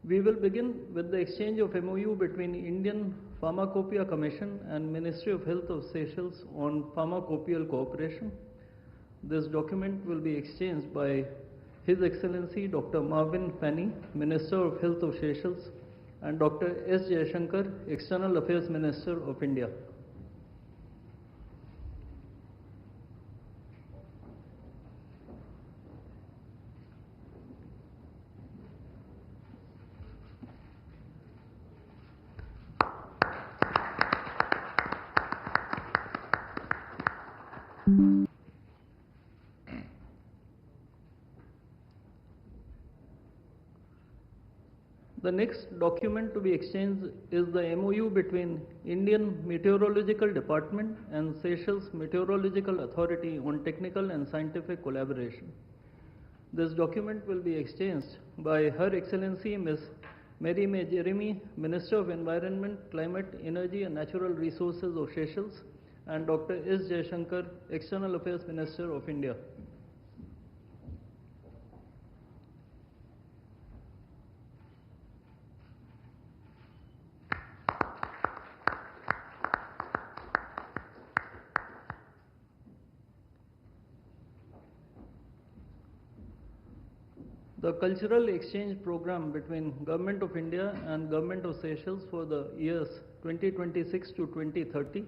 We will begin with the exchange of MOU between Indian Pharmacopoeia Commission and Ministry of Health of Seychelles on pharmacopoeial cooperation. This document will be exchanged by His Excellency Dr. Marvin Fanny, Minister of Health of Seychelles, and Dr. S. Jayashankar, External Affairs Minister of India. The next document to be exchanged is the MOU between Indian Meteorological Department and Seychelles Meteorological Authority on technical and scientific collaboration. This document will be exchanged by Her Excellency Ms. Mary May Jeremy, Minister of Environment, Climate, Energy and Natural Resources of Seychelles, and Dr. S. Jayashankar, External Affairs Minister of India. The cultural exchange program between Government of India and Government of Seychelles for the years 2026 to 2030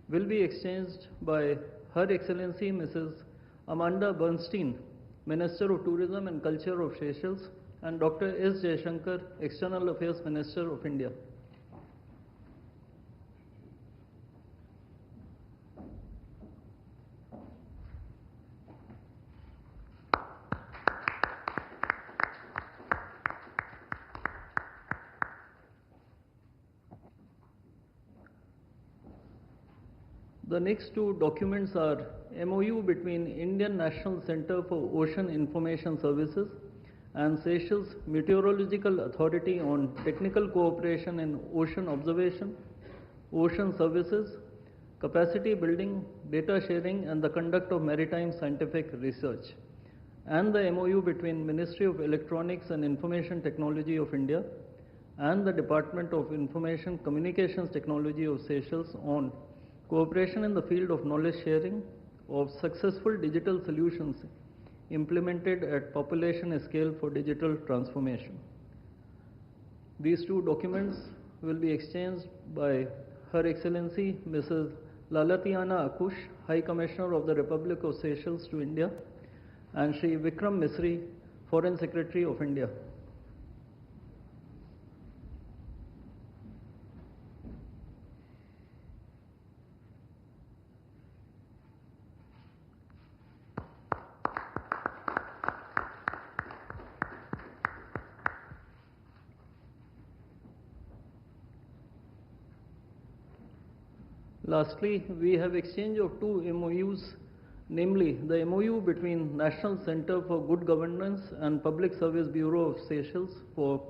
will be exchanged by Her Excellency Mrs. Amanda Bernstein, Minister of Tourism and Culture of Seychelles, and Dr. S. Jayashankar, External Affairs Minister of India. The next two documents are MOU between Indian National Center for Ocean Information Services and Seychelles Meteorological Authority on technical cooperation in ocean observation, ocean services, capacity building, data sharing and the conduct of maritime scientific research, and the MOU between Ministry of Electronics and Information Technology of India and the Department of Information Communications Technology of Seychelles on cooperation in the field of knowledge sharing of successful digital solutions implemented at population scale for digital transformation. These two documents will be exchanged by Her Excellency Mrs. Lalatiana Akush, High Commissioner of the Republic of Seychelles to India, and Shri Vikram Misri, Foreign Secretary of India. Lastly, we have exchange of two MOUs, namely the MOU between National Center for Good Governance and Public Service Bureau of Seychelles for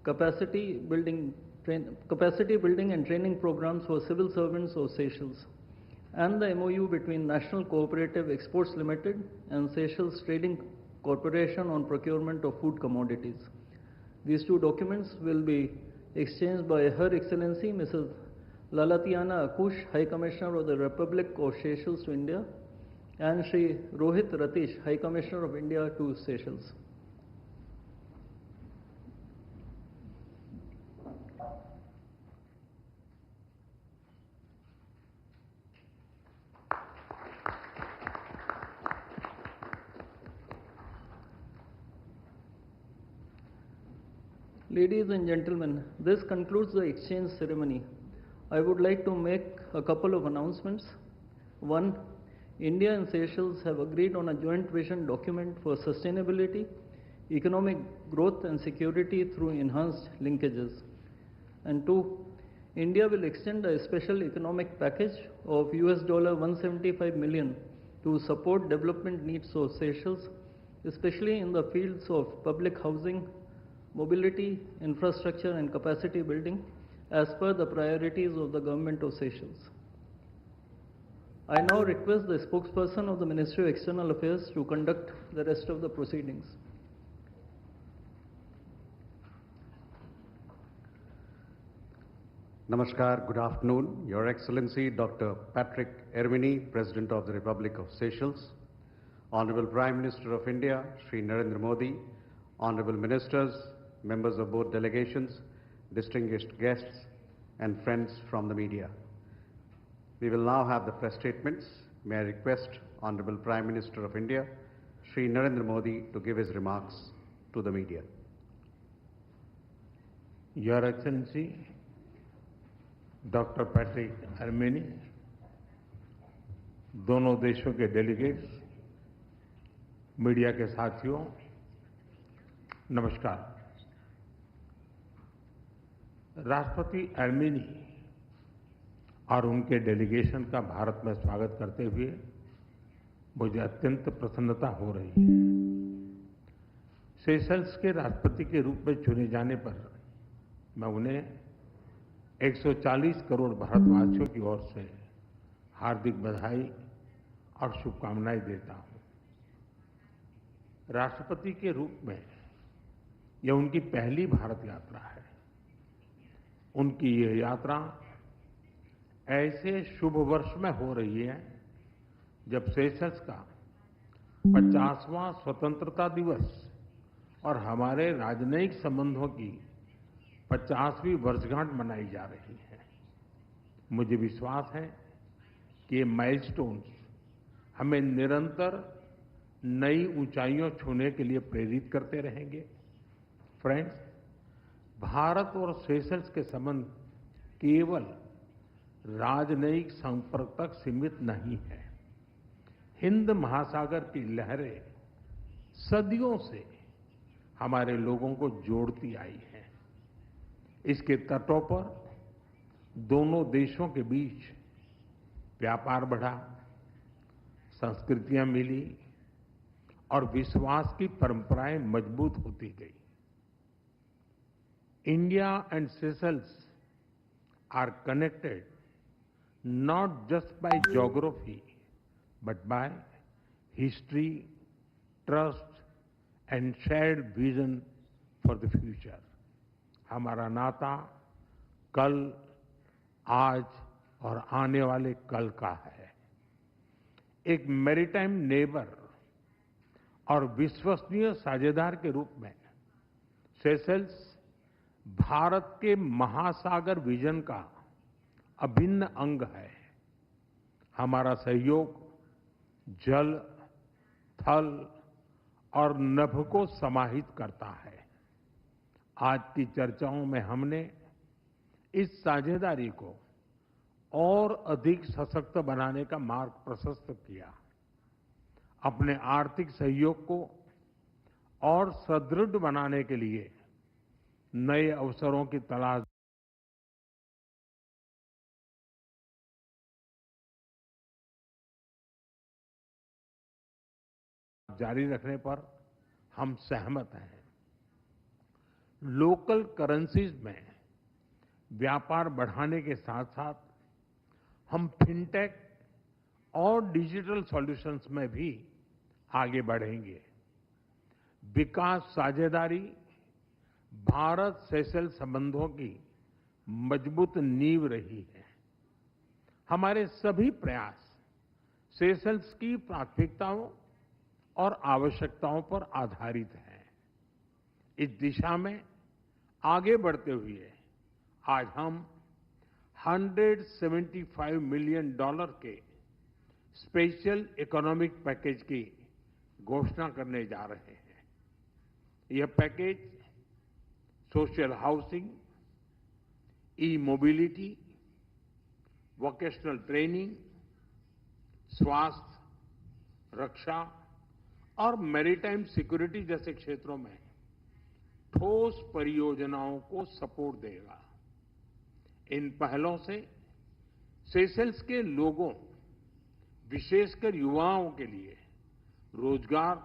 capacity building and training programs for civil servants of Seychelles, and the MOU between National Cooperative Exports Limited and Seychelles Trading Corporation on procurement of food commodities. These two documents will be exchanged by Her Excellency Mrs. Lalatiana Akush, High Commissioner of the Republic of Seychelles to India, and Shri Rohit Ratish, High Commissioner of India to Seychelles. Ladies and gentlemen, this concludes the exchange ceremony. I would like to make a couple of announcements. One, India and Seychelles have agreed on a joint vision document for sustainability, economic growth and security through enhanced linkages. And two, India will extend a special economic package of $175 million to support development needs of Seychelles, especially in the fields of public housing, mobility, infrastructure and capacity building, as per the priorities of the Government of Seychelles. I now request the spokesperson of the Ministry of External Affairs to conduct the rest of the proceedings. Namaskar, good afternoon. Your Excellency Dr. Patrick Hermini, President of the Republic of Seychelles, Honorable Prime Minister of India, Shri Narendra Modi, Honorable Ministers, members of both delegations, distinguished guests, and friends from the media. We will now have the press statements. May I request Honorable Prime Minister of India, Shri Narendra Modi, to give his remarks to the media. Your Excellency, doctor Patrick Herminie, दोनों देशों के delegates, media के साथियों, नमस्कार। राष्ट्रपति हरमेनी और उनके delegation का भारत में स्वागत करते हुए मुझे अत्यंत प्रसन्नता हो रही है। सेशल्स के राष्ट्रपति के रूप में चुने जाने पर मैं उन्हें 140 करोड़ भारतवासियों की ओर से हार्दिक बधाई और शुभकामनाएं देता हूं। राष्ट्रपति के रूप में यह उनकी पहली भारत यात्रा है। उनकी यह यात्रा ऐसे शुभ वर्ष में हो रही है जब सेशल्स का 50वां स्वतंत्रता दिवस और हमारे राजनयिक संबंधों की 50वीं वर्षगांठ मनाई जा रही है। मुझे विश्वास है कि ये माइलस्टोन्स हमें निरंतर नई ऊंचाइयों छूने के लिए प्रेरित करते रहेंगे। फ्रेंड्स, भारत और सेशल्स के संबंध केवल राजनयिक संपर्क तक सीमित नहीं है। हिंद महासागर की लहरें सदियों से हमारे लोगों को जोड़ती आई हैं। इसके तटों पर दोनों देशों के बीच व्यापार बढ़ा, संस्कृतियां मिली और विश्वास की परंपराएं मजबूत होती गई। India and Seychelles are connected not just by geography but by history, trust and shared vision for the future. हमारा नाता कल, आज और आने वाले कल का है। एक मैरीटाइम नेबर और विश्वसनीय साझेदार के रूप में सेशल्स भारत के महासागर विजन का अभिन्न अंग है। हमारा सहयोग जल, थल और नभ को समाहित करता है। आज की चर्चाओं में हमने इस साझेदारी को और अधिक सशक्त बनाने का मार्ग प्रशस्त किया। अपने आर्थिक सहयोग को और सुदृढ़ बनाने के लिए नए अवसरों की तलाश जारी रखने पर हम सहमत हैं। लोकल करेंसीज में व्यापार बढ़ाने के साथ साथ हम फिनटेक और डिजिटल सॉल्यूशंस में भी आगे बढ़ेंगे। विकास साझेदारी भारत सेशल्स संबंधों की मजबूत नींव रही है। हमारे सभी प्रयास सेशल्स की प्राथमिकताओं और आवश्यकताओं पर आधारित हैं। इस दिशा में आगे बढ़ते हुए आज हम $175 मिलियन के स्पेशल इकोनॉमिक पैकेज की घोषणा करने जा रहे हैं। यह पैकेज सोशल हाउसिंग, ई मोबिलिटी, वोकेशनल ट्रेनिंग, स्वास्थ्य, रक्षा और मैरीटाइम सिक्योरिटी जैसे क्षेत्रों में ठोस परियोजनाओं को सपोर्ट देगा। इन पहलों से सेशल्स के लोगों, विशेषकर युवाओं के लिए रोजगार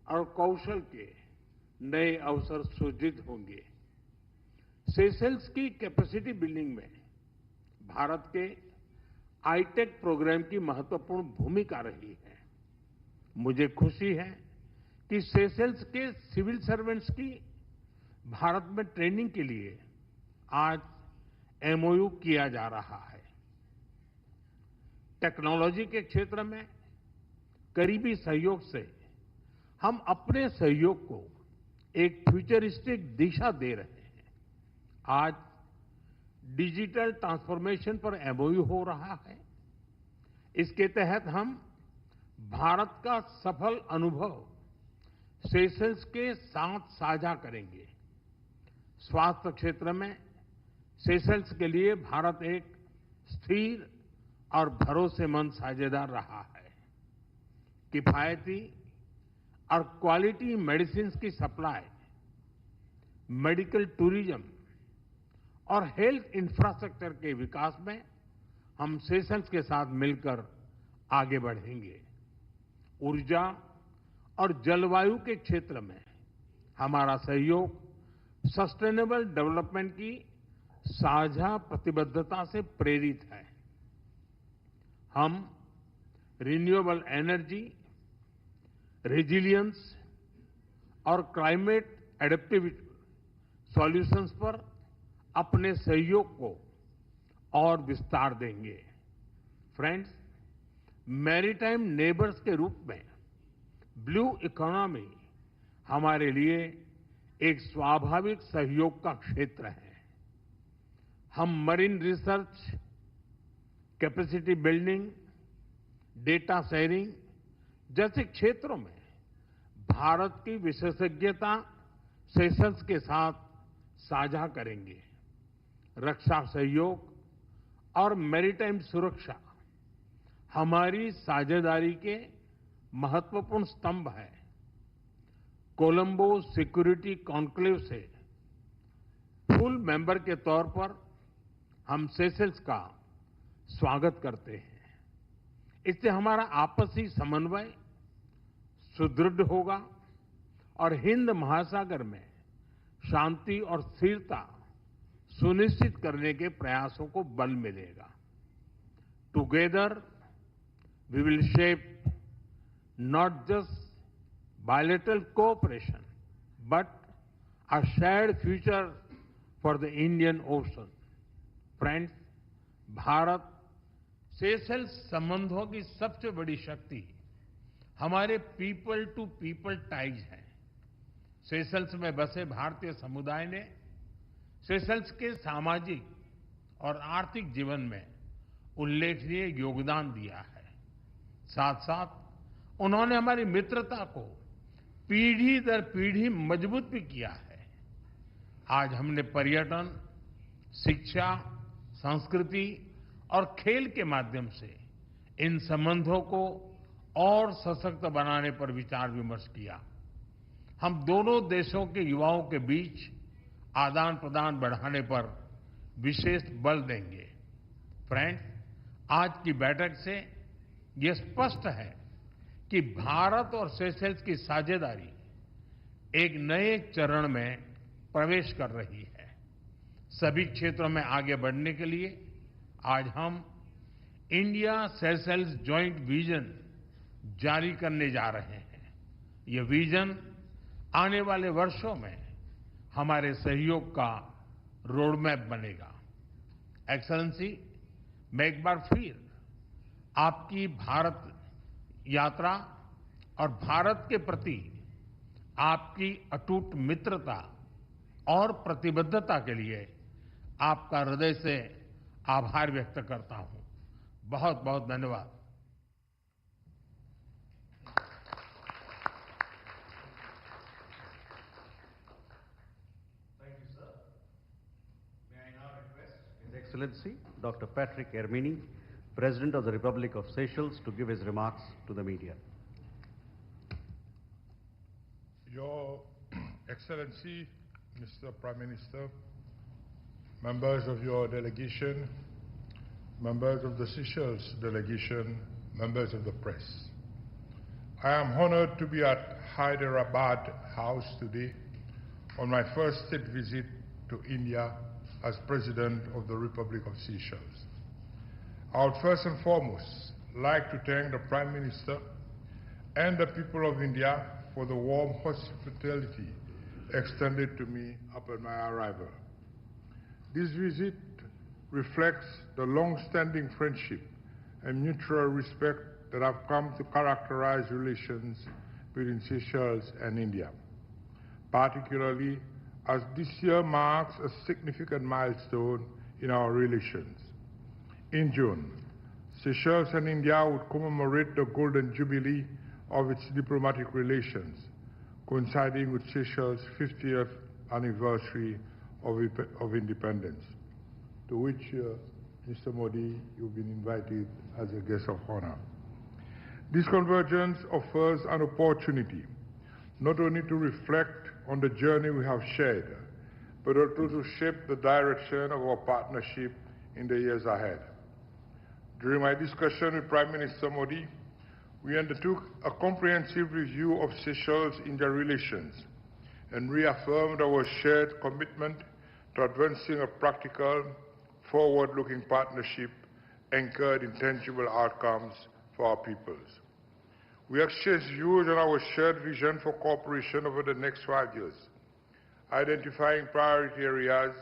और कौशल के नए अवसर सृजित होंगे। सेशल्स की कैपेसिटी बिल्डिंग में भारत के आईटेक प्रोग्राम की महत्वपूर्ण भूमिका रही है। मुझे खुशी है कि सेशल्स के सिविल सर्वेंट्स की भारत में ट्रेनिंग के लिए आज एमओयू किया जा रहा है। टेक्नोलॉजी के क्षेत्र में करीबी सहयोग से हम अपने सहयोग को एक फ्यूचरिस्टिक दिशा दे रहे हैं। आज डिजिटल ट्रांसफॉर्मेशन पर एमओयू हो रहा है। इसके तहत हम भारत का सफल अनुभव सेशल्स के साथ साझा करेंगे। स्वास्थ्य क्षेत्र में सेशल्स के लिए भारत एक स्थिर और भरोसेमंद साझेदार रहा है। किफायती और क्वालिटी मेडिसिन की सप्लाई, मेडिकल टूरिज्म और हेल्थ इंफ्रास्ट्रक्चर के विकास में हम सेशल्स के साथ मिलकर आगे बढ़ेंगे। ऊर्जा और जलवायु के क्षेत्र में हमारा सहयोग सस्टेनेबल डेवलपमेंट की साझा प्रतिबद्धता से प्रेरित है। हम रिन्यूएबल एनर्जी, रेजिलियंस और क्लाइमेट एडेप्टिविटी सॉल्यूशंस पर अपने सहयोग को और विस्तार देंगे। फ्रेंड्स, मैरीटाइम नेबर्स के रूप में ब्लू इकोनॉमी हमारे लिए एक स्वाभाविक सहयोग का क्षेत्र है। हम marine research, capacity building, data sharing जैसे क्षेत्रों में भारत की विशेषज्ञता सेशल्स के साथ साझा करेंगे। रक्षा सहयोग और मैरीटाइम सुरक्षा हमारी साझेदारी के महत्वपूर्ण स्तंभ है। कोलंबो सिक्योरिटी कॉन्क्लेव से फुल मेंबर के तौर पर हम सेशल्स का स्वागत करते हैं। इससे हमारा आपसी समन्वय सुदृढ़ होगा और हिंद महासागर में शांति और स्थिरता सुनिश्चित करने के प्रयासों को बल मिलेगा। Together we will shape not just bilateral cooperation, but a shared future for the Indian Ocean. Friends, Bharat Seychelles संबंधों की सबसे बड़ी शक्ति हमारे पीपल टू पीपल टाइज है। सेशल्स में बसे भारतीय समुदाय ने सेशल्स के सामाजिक और आर्थिक जीवन में उल्लेखनीय योगदान दिया है। साथ साथ उन्होंने हमारी मित्रता को पीढ़ी दर पीढ़ी मजबूत भी किया है। आज हमने पर्यटन, शिक्षा, संस्कृति और खेल के माध्यम से इन संबंधों को और सशक्त बनाने पर विचार विमर्श किया। हम दोनों देशों के युवाओं के बीच आदान प्रदान बढ़ाने पर विशेष बल देंगे। फ्रेंड्स, आज की बैठक से यह स्पष्ट है कि भारत और सेशल्स की साझेदारी एक नए चरण में प्रवेश कर रही है। सभी क्षेत्रों में आगे बढ़ने के लिए आज हम इंडिया सेशल्स जॉइंट विजन जारी करने जा रहे हैं। यह विजन आने वाले वर्षों में हमारे सहयोग का रोडमैप बनेगा। एक्सेलेंसी, मैं एक बार फिर आपकी भारत यात्रा और भारत के प्रति आपकी अटूट मित्रता और प्रतिबद्धता के लिए आपका हृदय से आभार व्यक्त करता हूं। बहुत बहुत धन्यवाद। Thank you, sir. May I now request His Excellency Dr. Patrick Ermini, President of the Republic of Seychelles, to give his remarks to the media. Your Excellency, Mr. Prime Minister, members of your delegation, members of the Seychelles delegation, members of the press. I am honored to be at Hyderabad House today on my first state visit to India as President of the Republic of Seychelles. I would first and foremost like to thank the Prime Minister and the people of India for the warm hospitality extended to me upon my arrival. This visit reflects the long-standing friendship and mutual respect that have come to characterize relations between Seychelles and India, particularly as this year marks a significant milestone in our relations. In June, Seychelles and India would commemorate the Golden Jubilee of its diplomatic relations, coinciding with Seychelles' 50th anniversary of independence, to which, Mr. Modi, you've been invited as a guest of honor. This convergence offers an opportunity not only to reflect on the journey we have shared, but also to shape the direction of our partnership in the years ahead. During my discussion with Prime Minister Modi, we undertook a comprehensive review of Seychelles-India relations and reaffirmed our shared commitment to advancing a practical, forward-looking partnership anchored in tangible outcomes for our peoples. We exchanged views on our shared vision for cooperation over the next 5 years, identifying priority areas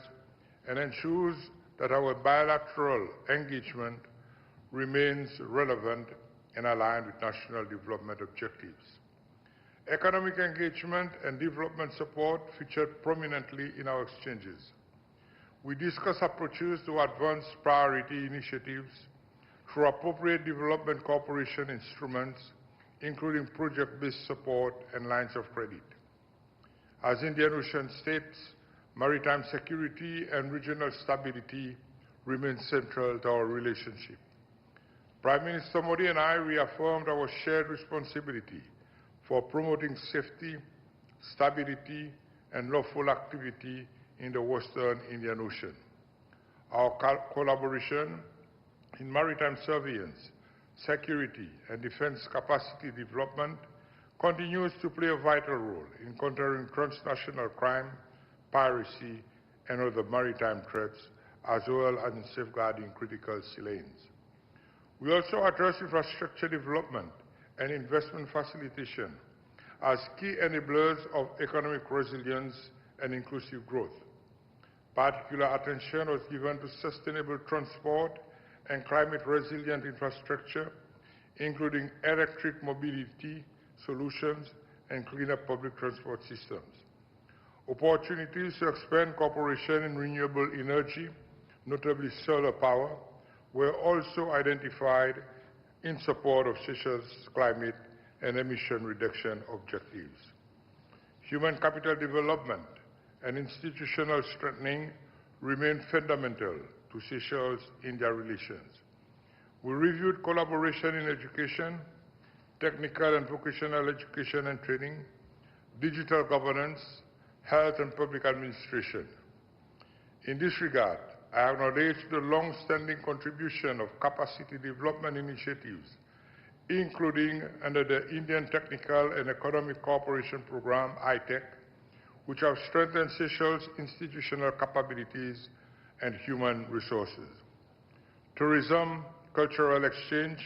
and ensures that our bilateral engagement remains relevant and aligned with national development objectives. Economic engagement and development support featured prominently in our exchanges. We discussed approaches to advance priority initiatives through appropriate development cooperation instruments, including project-based support and lines of credit. As Indian Ocean states, maritime security and regional stability remain central to our relationship. Prime Minister Modi and I reaffirmed our shared responsibility for promoting safety, stability, and lawful activity in the Western Indian Ocean. Our collaboration in maritime surveillance, security, and defense capacity development continues to play a vital role in countering transnational crime, piracy, and other maritime threats, as well as in safeguarding critical sea lanes. We also address infrastructure development and investment facilitation as key enablers of economic resilience and inclusive growth. Particular attention was given to sustainable transport and climate-resilient infrastructure, including electric mobility solutions and cleaner public transport systems. Opportunities to expand cooperation in renewable energy, notably solar power, were also identified in support of Seychelles' climate and emission reduction objectives. Human capital development and institutional strengthening remain fundamental to Seychelles-India relations. We reviewed collaboration in education, technical and vocational education and training, digital governance, health and public administration. In this regard, I acknowledge the long-standing contribution of capacity development initiatives, including under the Indian Technical and Economic Cooperation Program, ITEC, which have strengthened Seychelles' institutional capabilities and human resources. Tourism, cultural exchange,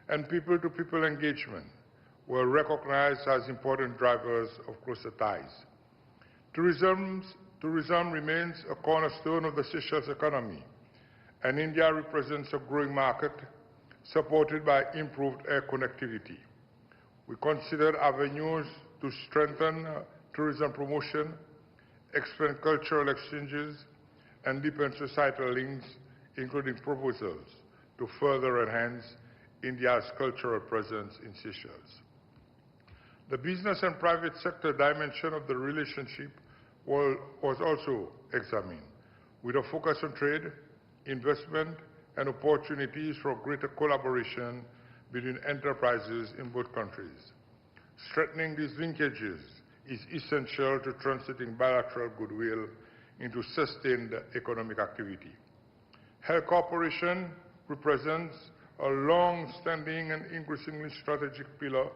and people-to-people engagement were recognized as important drivers of closer ties. Tourism remains a cornerstone of the Seychelles economy, and India represents a growing market supported by improved air connectivity. We consider avenues to strengthen tourism promotion, expand cultural exchanges, and deepen societal links, including proposals to further enhance India's cultural presence in Seychelles. The business and private sector dimension of the relationship was also examined, with a focus on trade, investment, and opportunities for greater collaboration between enterprises in both countries. Strengthening these linkages is essential to translating bilateral goodwill into sustained economic activity. Health cooperation represents a long-standing and increasingly strategic pillar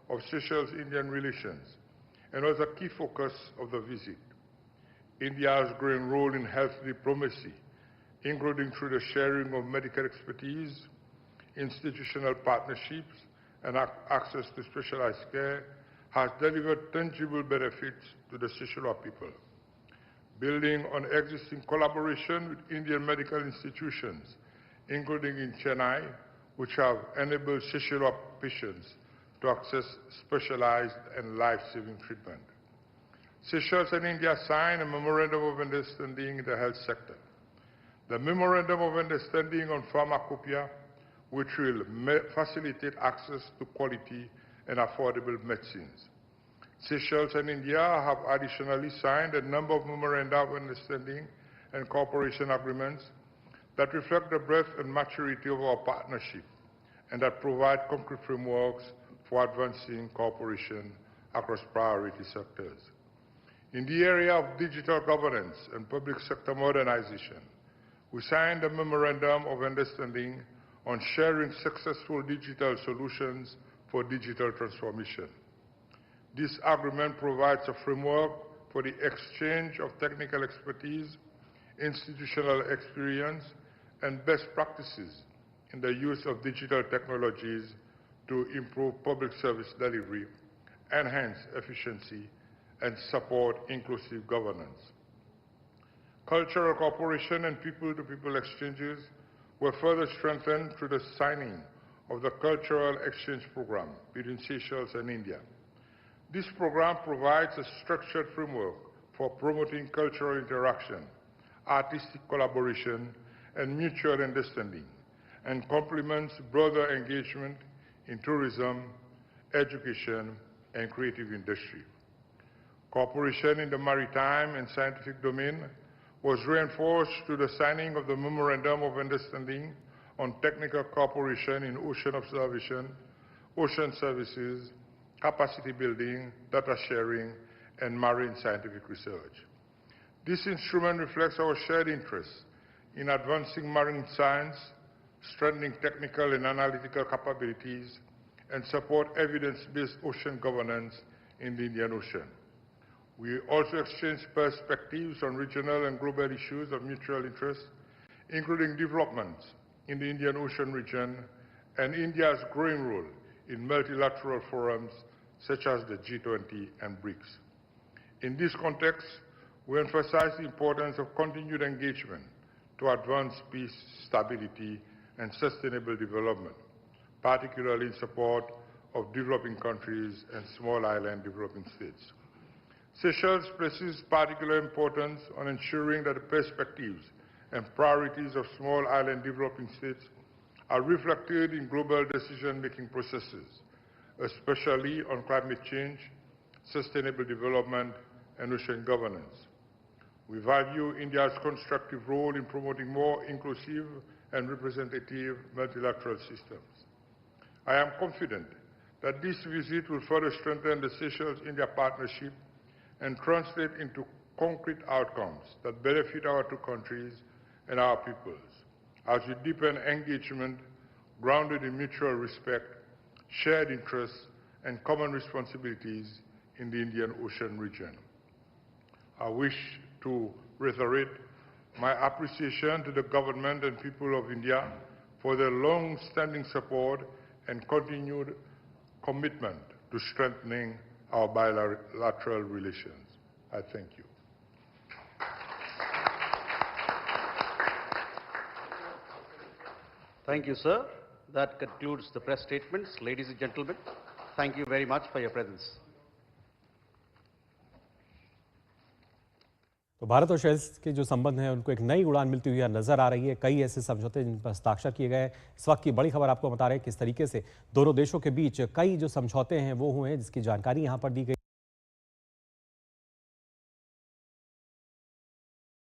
of Seychelles-Indian relations and was a key focus of the visit. India's growing role in health diplomacy, including through the sharing of medical expertise, institutional partnerships, and access to specialized care, has delivered tangible benefits to the Seychelles people. building on existing collaboration with Indian medical institutions, including in Chennai, which have enabled Seychelles patients to access specialized and life-saving treatment. Seychelles and India signed a Memorandum of Understanding in the health sector. The Memorandum of Understanding on Pharmacopoeia, which will facilitate access to quality and affordable medicines. Seychelles and India have additionally signed a number of Memoranda of Understanding and cooperation agreements that reflect the breadth and maturity of our partnership and that provide concrete frameworks for advancing cooperation across priority sectors. In the area of digital governance and public sector modernization, we signed a Memorandum of Understanding on sharing successful digital solutions for digital transformation. This agreement provides a framework for the exchange of technical expertise, institutional experience, and best practices in the use of digital technologies to improve public service delivery, enhance efficiency, and support inclusive governance. Cultural cooperation and people-to-people exchanges were further strengthened through the signing of the Cultural Exchange Program between Seychelles and India. This program provides a structured framework for promoting cultural interaction, artistic collaboration, and mutual understanding, and complements broader engagement in tourism, education, and creative industry. Cooperation in the maritime and scientific domain was reinforced through the signing of the Memorandum of Understanding on technical cooperation in ocean observation, ocean services, capacity building, data sharing, and marine scientific research. This instrument reflects our shared interest in advancing marine science, strengthening technical and analytical capabilities, and support evidence-based ocean governance in the Indian Ocean. We also exchange perspectives on regional and global issues of mutual interest, including developments in the Indian Ocean region and India's growing role in multilateral forums such as the G20 and BRICS. In this context, we emphasize the importance of continued engagement to advance peace, stability, and sustainable development, particularly in support of developing countries and small island developing states. Seychelles places particular importance on ensuring that the perspectives and priorities of small island developing states are reflected in global decision-making processes, especially on climate change, sustainable development, and ocean governance. We value India's constructive role in promoting more inclusive and representative multilateral systems. I am confident that this visit will further strengthen the Seychelles-India partnership and translate into concrete outcomes that benefit our two countries and our peoples, as we deepen engagement grounded in mutual respect, shared interests, and common responsibilities in the Indian Ocean region. I wish to reiterate my appreciation to the government and people of India for their long-standing support and continued commitment to strengthening our bilateral relations. I thank you. Thank you, sir. That concludes the press statements. Ladies and gentlemen, thank you very much for your presence. तो भारत और Seychelles के जो संबंध हैं उनको एक नई उड़ान मिलती हुई नजर आ रही है। कई ऐसे समझौते जिन पर हस्ताक्षर किए गए। इस वक्त की बड़ी खबर आपको बता रहे हैं किस तरीके से दोनों देशों के बीच कई जो समझौते हैं वो हुए हैं, जिसकी जानकारी यहाँ पर दी गई।